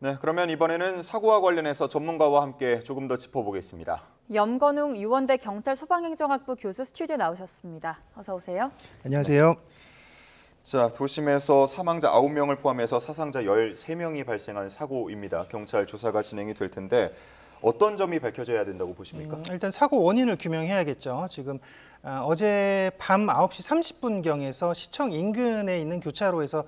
네, 그러면 이번에는 사고와 관련해서 전문가와 함께 조금 더 짚어보겠습니다. 염건웅 유원대 경찰 소방행정학부 교수 스튜디오 나오셨습니다. 어서 오세요. 안녕하세요. 자, 도심에서 사망자 9명을 포함해서 사상자 13명이 발생한 사고입니다. 경찰 조사가 진행이 될 텐데 어떤 점이 밝혀져야 된다고 보십니까? 일단 사고 원인을 규명해야겠죠. 지금 어제 밤 9시 30분경에서 시청 인근에 있는 교차로에서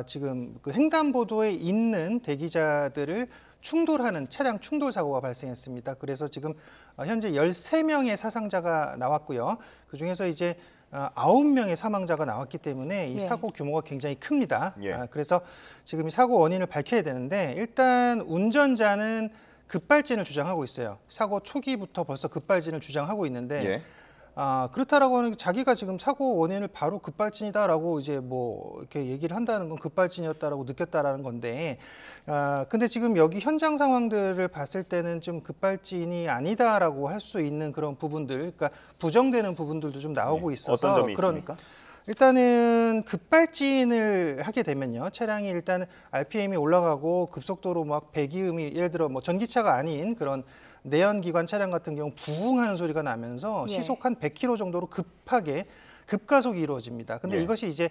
지금 그 횡단보도에 있는 대기자들을 충돌하는 차량 충돌 사고가 발생했습니다. 그래서 지금 현재 13명의 사상자가 나왔고요. 그중에서 이제 9명의 사망자가 나왔기 때문에 이 사고 규모가 굉장히 큽니다. 그래서 지금 이 사고 원인을 밝혀야 되는데 일단 운전자는 급발진을 주장하고 있어요. 사고 초기부터 벌써 급발진을 주장하고 있는데 그렇다라고 하는 자기가 지금 사고 원인을 바로 급발진이다라고 이제 뭐 이렇게 얘기를 한다는 건 급발진이었다라고 느꼈다라는 건데, 근데 지금 여기 현장 상황들을 봤을 때는 좀 급발진이 아니다라고 할 수 있는 그런 부분들, 그러니까 부정되는 부분들도 좀 나오고 있어서 어떤 점이 있습니까? 일단은 급발진을 하게 되면요, 차량이 일단 RPM이 올라가고 급속도로 막 배기음이 예를 들어 뭐 전기차가 아닌 그런 내연기관 차량 같은 경우 부웅하는 소리가 나면서 시속 한 100km 정도로 급하게 급가속이 이루어집니다. 근데 이것이 이제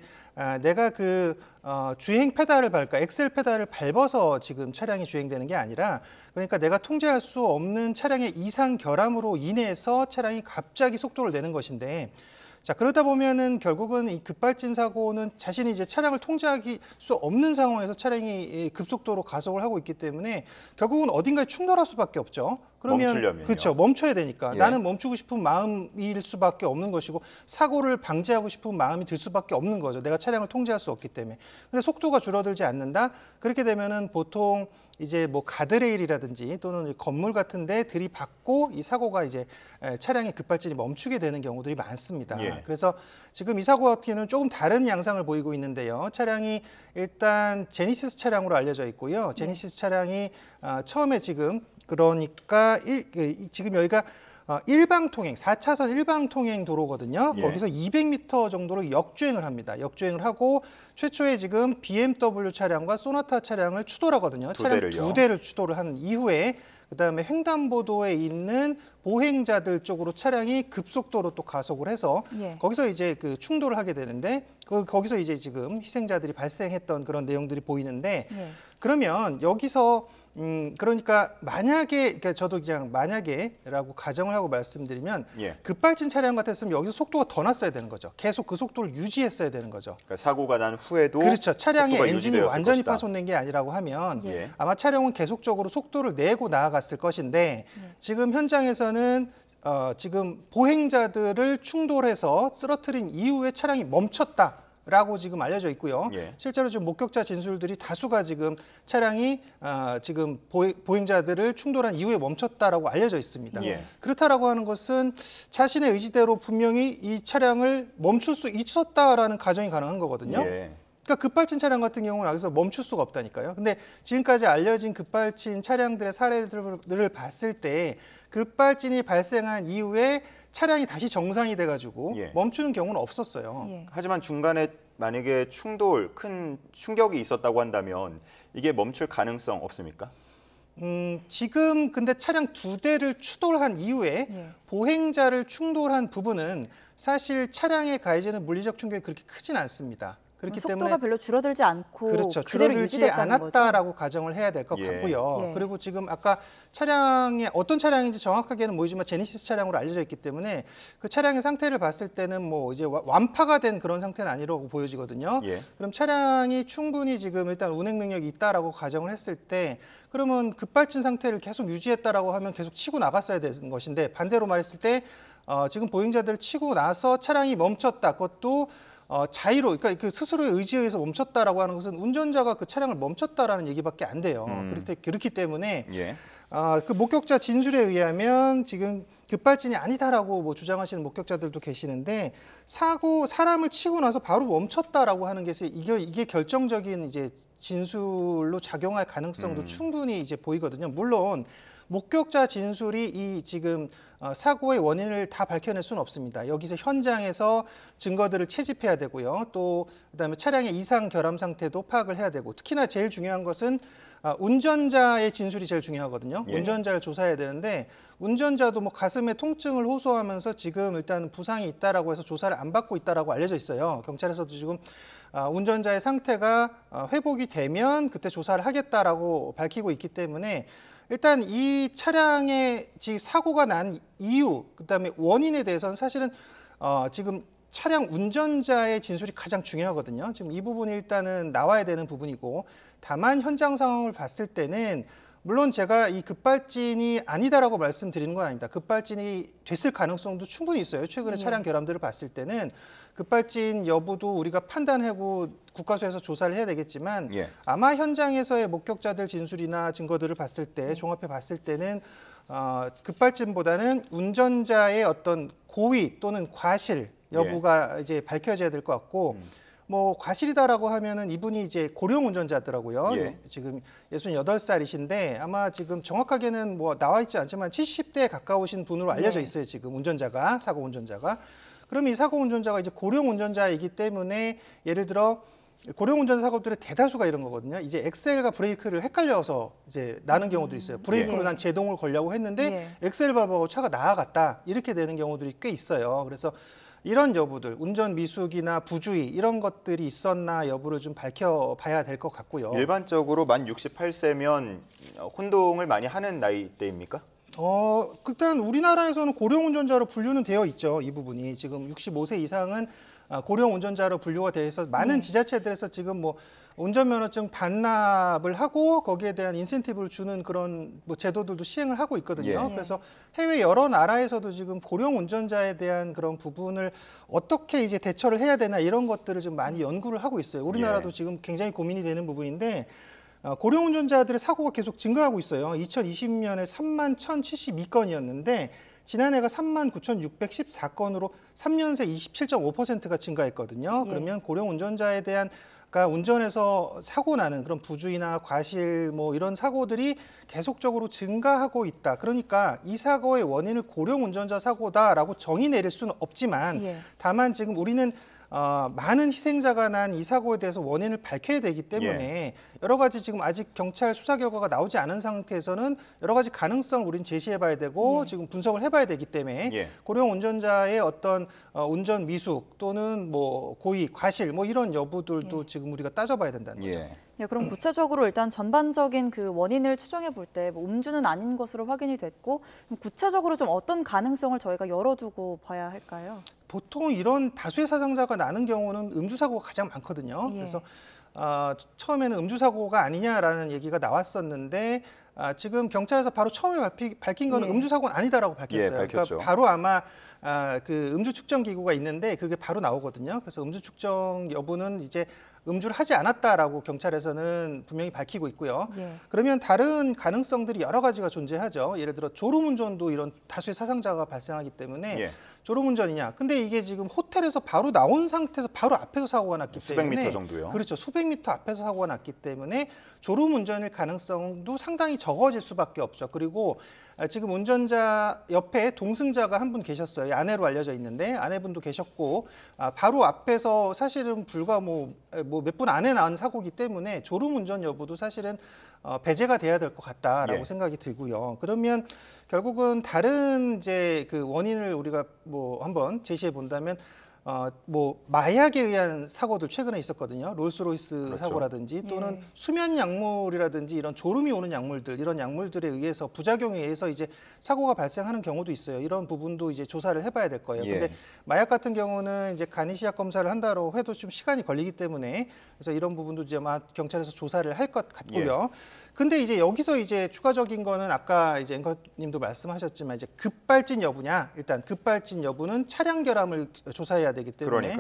내가 그 주행 페달을 밟을까 엑셀 페달을 밟아서 지금 차량이 주행되는 게 아니라, 그러니까 내가 통제할 수 없는 차량의 이상 결함으로 인해서 차량이 갑자기 속도를 내는 것인데, 자, 그러다 보면은 결국은 이 급발진 사고는 자신이 이제 차량을 통제하기 수 없는 상황에서 차량이 급속도로 가속을 하고 있기 때문에 결국은 어딘가에 충돌할 수밖에 없죠. 그러면 멈추려면요. 그렇죠. 멈춰야 되니까 나는 멈추고 싶은 마음일 수밖에 없는 것이고 사고를 방지하고 싶은 마음이 들 수밖에 없는 거죠. 내가 차량을 통제할 수 없기 때문에. 근데 속도가 줄어들지 않는다. 그렇게 되면은 보통 이제 뭐 가드레일이라든지 또는 건물 같은데 들이받고 이 사고가 이제 차량의 급발진이 멈추게 되는 경우들이 많습니다. 그래서 지금 이 사고 같은 경우는 조금 다른 양상을 보이고 있는데요. 차량이 일단 제니시스 차량으로 알려져 있고요. 제니시스 차량이 처음에 지금 그러니까 지금 여기가 일방 통행, 4차선 일방 통행 도로거든요. 거기서 200m 정도로 역주행을 합니다. 역주행을 하고 최초에 지금 BMW 차량과 소나타 차량을 추돌하거든요. 차량 2대를 추돌을 한 이후에 그다음에 횡단보도에 있는 보행자들 쪽으로 차량이 급속도로 또 가속을 해서 거기서 이제 그 충돌을 하게 되는데 거기서 이제 지금 희생자들이 발생했던 그런 내용들이 보이는데 그러면 여기서 그러니까 만약에, 그러니까 저도 그냥 만약에라고 가정을 하고 말씀드리면 급발진 차량 같았으면 여기서 속도가 더 났어야 되는 거죠. 계속 그 속도를 유지했어야 되는 거죠. 그러니까 사고가 난 후에도 그렇죠. 차량의 엔진이 완전히 것이다. 파손된 게 아니라고 하면 아마 차량은 계속적으로 속도를 내고 나아갔을 것인데 지금 현장에서는 지금 보행자들을 충돌해서 쓰러뜨린 이후에 차량이 멈췄다. 라고 지금 알려져 있고요. 실제로 지금 목격자 진술들이 다수가 지금 차량이 지금 보행자들을 충돌한 이후에 멈췄다라고 알려져 있습니다. 그렇다라고 하는 것은 자신의 의지대로 분명히 이 차량을 멈출 수 있었다라는 가정이 가능한 거거든요. 그러니까 급발진 차량 같은 경우는 여기서 멈출 수가 없다니까요. 근데 지금까지 알려진 급발진 차량들의 사례들을 봤을 때 급발진이 발생한 이후에 차량이 다시 정상이 돼가지고 멈추는 경우는 없었어요. 하지만 중간에 만약에 큰 충격이 있었다고 한다면 이게 멈출 가능성 없습니까? 지금 근데 차량 2대를 추돌한 이후에 보행자를 충돌한 부분은 사실 차량에 가해지는 물리적 충격이 그렇게 크진 않습니다. 그렇기 속도가 때문에 별로 줄어들지 않고 그렇죠. 그대로 줄어들지 않았다라고 거죠? 가정을 해야 될 것 같고요. 그리고 지금 아까 차량이 어떤 차량인지 정확하게는 모르지만 제니시스 차량으로 알려져 있기 때문에 그 차량의 상태를 봤을 때는 뭐 이제 완파가 된 그런 상태는 아니라고 보여지거든요. 그럼 차량이 충분히 지금 일단 운행 능력이 있다라고 가정을 했을 때 그러면 급발진 상태를 계속 유지했다라고 하면 계속 치고 나갔어야 되는 것인데 반대로 말했을 때 지금 보행자들을 치고 나서 차량이 멈췄다. 그것도 자의로, 그러니까 그 스스로의 의지에 의해서 멈췄다라고 하는 것은 운전자가 그 차량을 멈췄다라는 얘기밖에 안 돼요. 그렇기 때문에 그 목격자 진술에 의하면 지금 급발진이 아니다라고 뭐 주장하시는 목격자들도 계시는데 사람을 치고 나서 바로 멈췄다라고 하는 게 이게 결정적인 이제 진술로 작용할 가능성도 충분히 이제 보이거든요. 물론 목격자 진술이 이 지금 사고의 원인을 다 밝혀낼 수는 없습니다. 여기서 현장에서 증거들을 채집해야 되고요. 또 그다음에 차량의 이상 결함 상태도 파악을 해야 되고 특히나 제일 중요한 것은 운전자의 진술이 제일 중요하거든요. 예. 운전자를 조사해야 되는데 운전자도 뭐 가슴에 통증을 호소하면서 지금 일단 부상이 있다라고 해서 조사를 안 받고 있다라고 알려져 있어요. 경찰에서도 지금 운전자의 상태가 회복이 되면 그때 조사를 하겠다라고 밝히고 있기 때문에 일단 이 차량의 사고가 난 이유, 그다음에 원인에 대해서는 사실은 지금 차량 운전자의 진술이 가장 중요하거든요. 지금 이 부분이 일단은 나와야 되는 부분이고, 다만 현장 상황을 봤을 때는 물론 제가 이 급발진이 아니다라고 말씀드리는 건 아닙니다. 급발진이 됐을 가능성도 충분히 있어요. 최근에 차량 결함들을 봤을 때는 급발진 여부도 우리가 판단하고 국과수에서 조사를 해야 되겠지만 예. 아마 현장에서의 목격자들 진술이나 증거들을 봤을 때 종합해 봤을 때는 급발진보다는 운전자의 어떤 고의 또는 과실 여부가 이제 밝혀져야 될 것 같고 뭐 과실이다라고 하면은 이분이 이제 고령 운전자더라고요. 예. 지금 68살이신데 아마 지금 정확하게는 뭐 나와 있지 않지만 70대에 가까우신 분으로 알려져 있어요. 지금 운전자가, 사고 운전자가. 그럼 이 사고 운전자가 이제 고령 운전자이기 때문에 예를 들어 고령 운전 사고들의 대다수가 이런 거거든요. 이제 엑셀과 브레이크를 헷갈려서 이제 나는 경우도 있어요. 브레이크로 난 제동을 걸려고 했는데 엑셀 밟아고 차가 나아갔다. 이렇게 되는 경우들이 꽤 있어요. 그래서 이런 여부들, 운전 미숙이나 부주의 이런 것들이 있었나 여부를 좀 밝혀봐야 될 것 같고요. 일반적으로 만 68세면 혼동을 많이 하는 나이대입니까? 일단 우리나라에서는 고령 운전자로 분류는 되어 있죠. 이 부분이 지금 65세 이상은 고령 운전자로 분류가 되어 있어서 많은 지자체들에서 지금 뭐 운전면허증 반납을 하고 거기에 대한 인센티브를 주는 그런 뭐 제도들도 시행을 하고 있거든요. 예. 그래서 해외 여러 나라에서도 지금 고령 운전자에 대한 그런 부분을 어떻게 이제 대처를 해야 되나 이런 것들을 좀 많이 연구를 하고 있어요. 우리나라도 지금 굉장히 고민이 되는 부분인데 고령 운전자들의 사고가 계속 증가하고 있어요. 2020년에 3만 1,072건이었는데 지난해가 3만 9,614건으로 3년 새 27.5%가 증가했거든요. 그러면 고령 운전자에 대한 운전에서 사고 나는 그런 부주의나 과실 뭐 이런 사고들이 계속적으로 증가하고 있다. 그러니까 이 사고의 원인을 고령 운전자 사고다라고 정의 내릴 수는 없지만 다만 지금 우리는 많은 희생자가 난 이 사고에 대해서 원인을 밝혀야 되기 때문에 여러 가지 지금 아직 경찰 수사 결과가 나오지 않은 상태에서는 여러 가지 가능성을 우리는 제시해봐야 되고 지금 분석을 해봐야 되기 때문에 고령 운전자의 어떤 운전 미숙 또는 뭐 고의, 과실 뭐 이런 여부들도 지금 우리가 따져봐야 된다는 거죠. 그럼 구체적으로 일단 전반적인 그 원인을 추정해 볼 때 뭐 음주는 아닌 것으로 확인이 됐고 구체적으로 좀 어떤 가능성을 저희가 열어두고 봐야 할까요? 보통 이런 다수의 사상자가 나는 경우는 음주 사고가 가장 많거든요. 그래서 처음에는 음주 사고가 아니냐라는 얘기가 나왔었는데 지금 경찰에서 바로 처음에 밝힌 거는 음주 사고는 아니다라고 밝혔어요. 그러니까 바로 아마 그 음주 측정 기구가 있는데 그게 바로 나오거든요. 그래서 음주 측정 여부는 이제 음주를 하지 않았다라고 경찰에서는 분명히 밝히고 있고요. 그러면 다른 가능성들이 여러 가지가 존재하죠. 예를 들어 졸음운전도 이런 다수의 사상자가 발생하기 때문에 졸음운전이냐. 근데 이게 지금 호텔에서 바로 나온 상태에서 바로 앞에서 사고가 났기 때문에 수백 미터 정도요? 그렇죠. 수백 미터 앞에서 사고가 났기 때문에 졸음운전일 가능성도 상당히 적어질 수밖에 없죠. 그리고 지금 운전자 옆에 동승자가 한 분 계셨어요. 아내로 알려져 있는데 아내분도 계셨고 바로 앞에서 사실은 불과 뭐 몇 분 안에 난 사고이기 때문에 졸음운전 여부도 사실은 배제가 돼야 될 것 같다라고 생각이 들고요. 그러면 결국은 다른 이제 그 원인을 우리가 뭐 한번 제시해 본다면 뭐 마약에 의한 사고들 최근에 있었거든요. 롤스로이스 사고라든지 또는 수면 약물이라든지 이런 졸음이 오는 약물들 이런 약물들에 의해서 부작용에 의해서 이제 사고가 발생하는 경우도 있어요. 이런 부분도 이제 조사를 해봐야 될 거예요. 근데 마약 같은 경우는 이제 간이시약 검사를 한다고 해도 좀 시간이 걸리기 때문에 그래서 이런 부분도 이제 아마 경찰에서 조사를 할 것 같고요. 근데 이제 여기서 이제 추가적인 거는 아까 이제 앵커님도 말씀하셨지만 이제 급발진 여부냐 일단 급발진 여부는 차량 결함을 조사해야 되기 때문에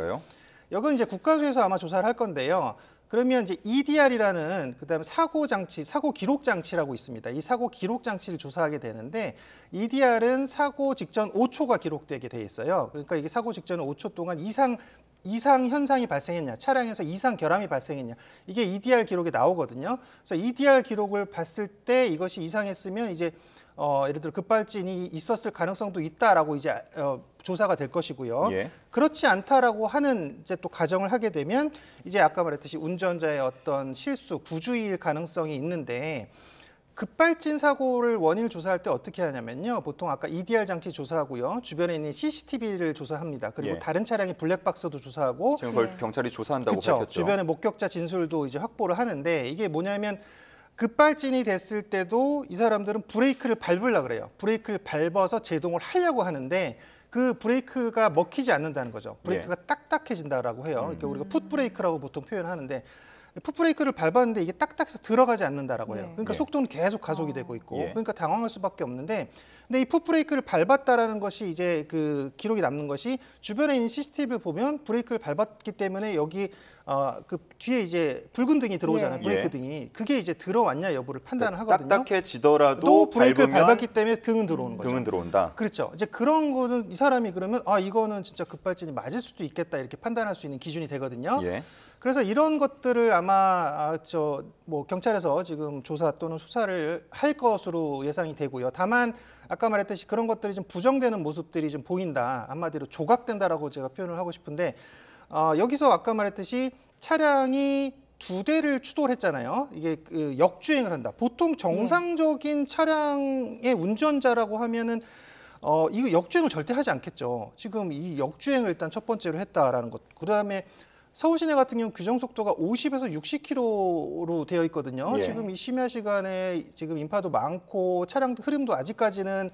이건 이제 국가수에서 아마 조사를 할 건데요. 그러면 이제 EDR이라는 그다음에 사고 장치, 사고 기록 장치라고 있습니다. 이 사고 기록 장치를 조사하게 되는데 EDR은 사고 직전 5초가 기록되게 돼 있어요. 그러니까 이게 사고 직전 5초 동안 이상 이상 현상이 발생했냐, 차량에서 이상 결함이 발생했냐, 이게 EDR 기록에 나오거든요. 그래서 EDR 기록을 봤을 때 이것이 이상했으면 이제 예를 들어 급발진이 있었을 가능성도 있다라고 이제 조사가 될 것이고요. 예. 그렇지 않다라고 하는 이제 또 가정을 하게 되면 이제 아까 말했듯이 운전자의 어떤 실수, 부주의일 가능성이 있는데 급발진 사고를 원인을 조사할 때 어떻게 하냐면요. 보통 아까 EDR 장치 조사하고요. 주변에 있는 CCTV를 조사합니다. 그리고 예. 다른 차량의 블랙박스도 조사하고 지금 그걸 네. 경찰이 조사한다고 그렇죠. 밝혔죠. 주변의 목격자 진술도 이제 확보를 하는데 이게 뭐냐면 급발진이 됐을 때도 이 사람들은 브레이크를 밟으려고 그래요. 브레이크를 밟아서 제동을 하려고 하는데 그 브레이크가 먹히지 않는다는 거죠. 브레이크가 딱딱해진다라고 해요. 그러니까 우리가 풋브레이크라고 보통 표현하는데 풋브레이크를 밟았는데 이게 딱딱해서 들어가지 않는다라고 해요. 네. 그러니까 예. 속도는 계속 가속이 되고 있고 예. 그러니까 당황할 수밖에 없는데 근데 이 풋브레이크를 밟았다라는 것이 이제 그 기록이 남는 것이 주변에 있는 CCTV를 보면 브레이크를 밟았기 때문에 여기 그 뒤에 이제 붉은 등이 들어오잖아요. 예. 브레이크 예. 등이 그게 이제 들어왔냐 여부를 판단을 하거든요. 딱딱해지더라도 또 브레이크를 밟으면 밟았기 때문에 등은 들어오는 거죠. 등은 들어온다. 그렇죠. 이제 그런 거는 이 사람이 그러면 이거는 진짜 급발진이 맞을 수도 있겠다 이렇게 판단할 수 있는 기준이 되거든요. 예. 그래서 이런 것들을 아마 뭐 경찰에서 지금 조사 또는 수사를 할 것으로 예상이 되고요. 다만 아까 말했듯이 그런 것들이 좀 부정되는 모습들이 좀 보인다. 한마디로 조각된다라고 제가 표현을 하고 싶은데 여기서 아까 말했듯이 차량이 2대를 추돌 했잖아요. 이게 그 역주행을 한다. 보통 정상적인 차량의 운전자라고 하면은 이거 역주행을 절대 하지 않겠죠. 지금 이 역주행을 일단 첫 번째로 했다라는 것. 그다음에 서울 시내 같은 경우 규정 속도가 50에서 60km로 되어 있거든요. 예. 지금 이 심야 시간에 지금 인파도 많고 차량 흐름도 아직까지는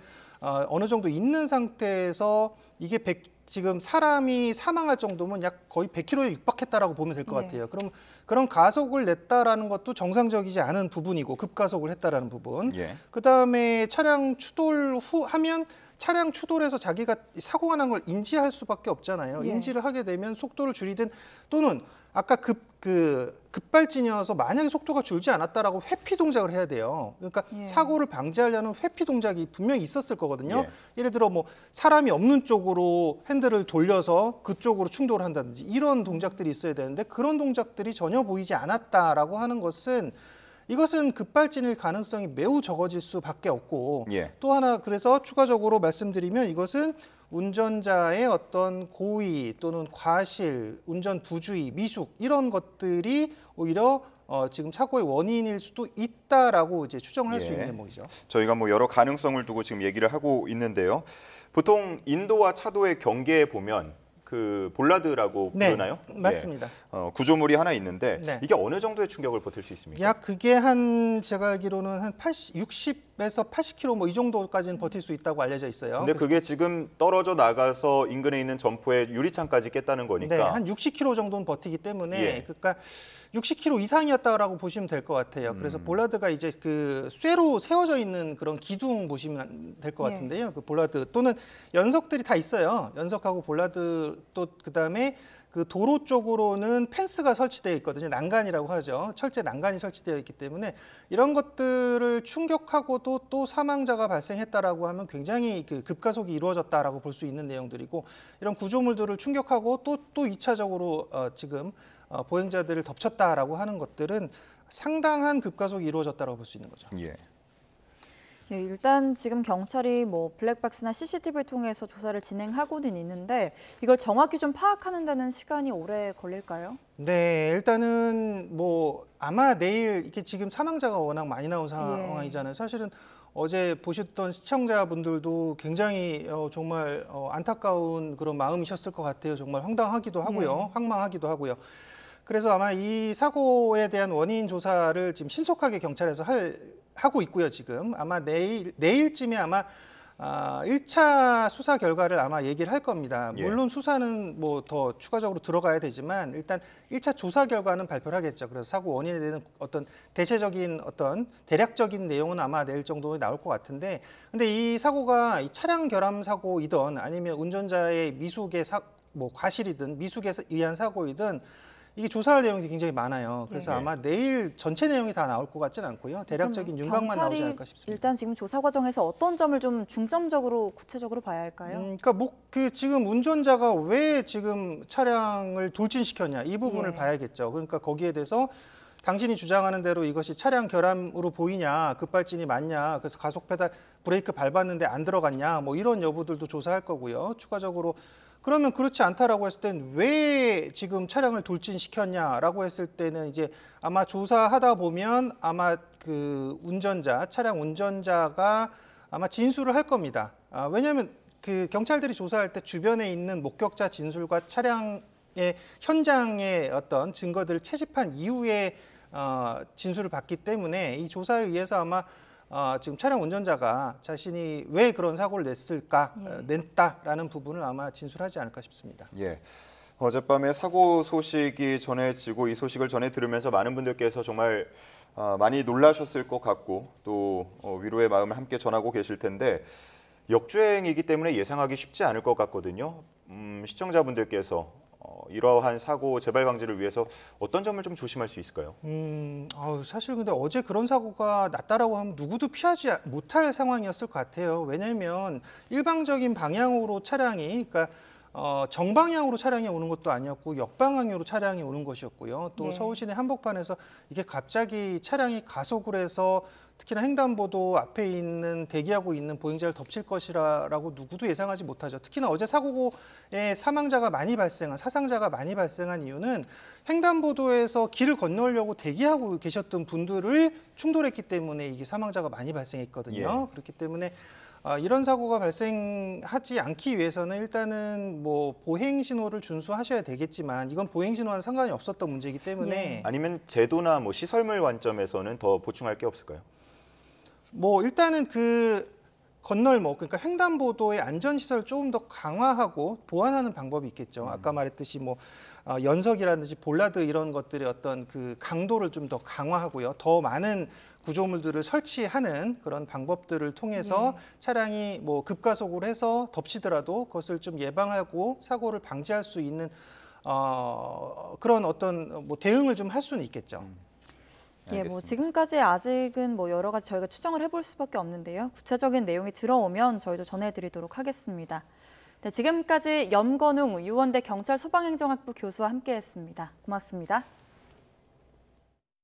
어느 정도 있는 상태에서 이게 지금 사람이 사망할 정도면 약 거의 100km에 육박했다라고 보면 될 것 네. 같아요. 그럼 그런 가속을 냈다라는 것도 정상적이지 않은 부분이고 급가속을 했다라는 부분. 예. 그다음에 차량 추돌 후 하면 차량 추돌해서 자기가 사고가 난 걸 인지할 수밖에 없잖아요. 예. 인지를 하게 되면 속도를 줄이든 또는 아까 급발진이어서 만약에 속도가 줄지 않았다라고 회피 동작을 해야 돼요. 그러니까 예. 사고를 방지하려는 회피 동작이 분명히 있었을 거거든요. 예. 예를 들어 뭐 사람이 없는 쪽으로 핸들을 돌려서 그쪽으로 충돌을 한다든지 이런 동작들이 있어야 되는데 그런 동작들이 전혀 보이지 않았다라고 하는 것은 이것은 급발진일 가능성이 매우 적어질 수밖에 없고 예. 또 하나 그래서 추가적으로 말씀드리면 이것은 운전자의 어떤 고의 또는 과실, 운전 부주의, 미숙 이런 것들이 오히려 지금 사고의 원인일 수도 있다라고 이제 추정할 수 예. 있는 대목이죠. 저희가 뭐 여러 가능성을 두고 지금 얘기를 하고 있는데요. 보통 인도와 차도의 경계에 보면 그 볼라드라고 부르나요? 맞습니다. 예. 구조물이 하나 있는데 네. 이게 어느 정도의 충격을 버틸 수 있습니까? 약 그게 제가 알기로는 한 60에서 80km 뭐 이 정도까지는 버틸 수 있다고 알려져 있어요. 근데 그게 지금 떨어져 나가서 인근에 있는 점포의 유리창까지 깼다는 거니까. 네, 한 60km 정도는 버티기 때문에 예. 그러니까 60km 이상이었다라고 보시면 될 것 같아요. 그래서 볼라드가 이제 그 쇠로 세워져 있는 그런 기둥 보시면 될 것 예. 같은데요. 그 볼라드 또는 연석들이 다 있어요. 연석하고 볼라드 또 그다음에 그 도로 쪽으로는 펜스가 설치되어 있거든요. 난간이라고 하죠. 철제 난간이 설치되어 있기 때문에 이런 것들을 충격하고도 또 사망자가 발생했다라고 하면 굉장히 그 급가속이 이루어졌다라고 볼 수 있는 내용들이고 이런 구조물들을 충격하고 또 2차적으로 지금 보행자들을 덮쳤다라고 하는 것들은 상당한 급가속이 이루어졌다라고 볼 수 있는 거죠. 예. 예, 일단 지금 경찰이 뭐 블랙박스나 CCTV를 통해서 조사를 진행하고는 있는데 이걸 정확히 좀 파악하는 데는 시간이 오래 걸릴까요? 네, 일단은 뭐 아마 내일 이렇게 지금 사망자가 워낙 많이 나온 상황이잖아요. 사실은 어제 보셨던 시청자분들도 굉장히 정말 안타까운 그런 마음이셨을 것 같아요. 정말 황당하기도 하고요, 황망하기도 하고요. 그래서 아마 이 사고에 대한 원인 조사를 지금 신속하게 경찰에서 하고 있고요. 지금 아마 내일쯤에 아마 1차 수사 결과를 아마 얘기를 할 겁니다. 예. 물론 수사는 뭐 더 추가적으로 들어가야 되지만 일단 1차 조사 결과는 발표를 하겠죠. 그래서 사고 원인에 대한 어떤 대체적인 어떤 대략적인 내용은 아마 내일 정도에 나올 것 같은데 근데 이 사고가 이 차량 결함 사고이든 아니면 운전자의 미숙의 뭐 과실이든 미숙에 의한 사고이든 이게 조사할 내용이 굉장히 많아요. 그래서 네. 아마 내일 전체 내용이 다 나올 것 같지는 않고요. 대략적인 윤곽만 나오지 않을까 싶습니다. 일단 지금 조사 과정에서 어떤 점을 좀 중점적으로 구체적으로 봐야 할까요? 그러니까 그 지금 운전자가 왜 지금 차량을 돌진시켰냐 이 부분을 예. 봐야겠죠. 그러니까 거기에 대해서 당신이 주장하는 대로 이것이 차량 결함으로 보이냐, 급발진이 맞냐, 그래서 가속 페달 브레이크 밟았는데 안 들어갔냐, 뭐 이런 여부들도 조사할 거고요. 추가적으로 그러면 그렇지 않다라고 했을 땐 왜 지금 차량을 돌진시켰냐라고 했을 때는 이제 아마 조사하다 보면 아마 그 차량 운전자가 아마 진술을 할 겁니다. 왜냐하면 그 경찰들이 조사할 때 주변에 있는 목격자 진술과 차량의 현장의 어떤 증거들을 채집한 이후에 진술을 받기 때문에 이 조사에 의해서 아마 지금 차량 운전자가 자신이 왜 그런 사고를 냈다라는 부분을 아마 진술하지 않을까 싶습니다. 예. 어젯밤에 사고 소식이 전해지고 이 소식을 전해 들으면서 많은 분들께서 정말 많이 놀라셨을 것 같고 또 위로의 마음을 함께 전하고 계실 텐데 역주행이기 때문에 예상하기 쉽지 않을 것 같거든요. 시청자분들께서 이러한 사고 재발 방지를 위해서 어떤 점을 좀 조심할 수 있을까요? 사실 근데 어제 그런 사고가 났다라고 하면 누구도 피하지 못할 상황이었을 것 같아요. 왜냐하면 일방적인 방향으로 차량이, 그러니까 정방향으로 차량이 오는 것도 아니었고 역방향으로 차량이 오는 것이었고요. 또 네. 서울 시내 한복판에서 이게 갑자기 차량이 가속을 해서 특히나 횡단보도 앞에 있는 대기하고 있는 보행자를 덮칠 것이라고 누구도 예상하지 못하죠. 특히나 어제 사고에 사상자가 많이 발생한 이유는 횡단보도에서 길을 건너려고 대기하고 계셨던 분들을 충돌했기 때문에 이게 사망자가 많이 발생했거든요. 예. 그렇기 때문에 이런 사고가 발생하지 않기 위해서는 일단은 뭐 보행 신호를 준수하셔야 되겠지만 이건 보행 신호와는 상관이 없었던 문제이기 때문에 아니면 제도나 뭐 시설물 관점에서는 더 보충할 게 없을까요? 뭐 일단은 그 건널목, 그러니까 횡단보도의 안전시설을 조금 더 강화하고 보완하는 방법이 있겠죠. 아까 말했듯이 뭐 연석이라든지 볼라드 이런 것들의 어떤 그 강도를 좀 더 강화하고요. 더 많은 구조물들을 설치하는 그런 방법들을 통해서 차량이 뭐 급가속을 해서 덮치더라도 그것을 좀 예방하고 사고를 방지할 수 있는 그런 어떤 뭐 대응을 좀 할 수는 있겠죠. 예, 뭐 알겠습니다. 지금까지 아직은 뭐 여러 가지 저희가 추정을 해볼 수밖에 없는데요. 구체적인 내용이 들어오면 저희도 전해드리도록 하겠습니다. 네, 지금까지 염건웅 유원대 경찰 소방행정학부 교수와 함께했습니다. 고맙습니다.